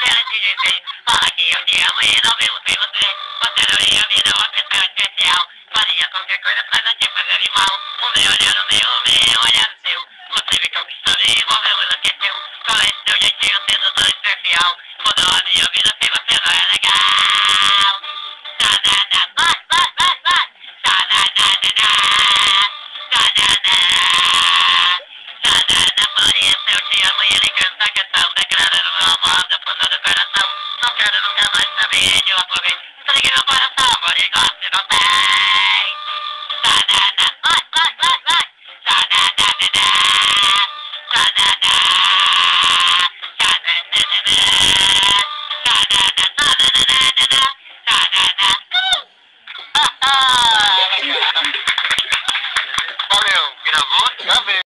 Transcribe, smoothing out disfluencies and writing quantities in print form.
quero te dizer, fala que eu te amo e não vivo sem você. Você não ia vir uma pessoa especial. Faria qualquer coisa pra não te fazer mal. O meu olhar no meu olhar no seu. Você me conquistou e envolveu, enlouqueceu. Com esse seu jeitinho sendo tão especial. Mudou a minha vida sem você não é legal. Tanana, vai. Tananana, tanana. Tanana, por isso eu te amo e ele canta a canção. Declarando meu amor do fundo do coração. Não quero nunca mais saber de uma pobre. Entregue meu coração, amor, e goste, não tem. Tanana, vai. Tananana, tanana.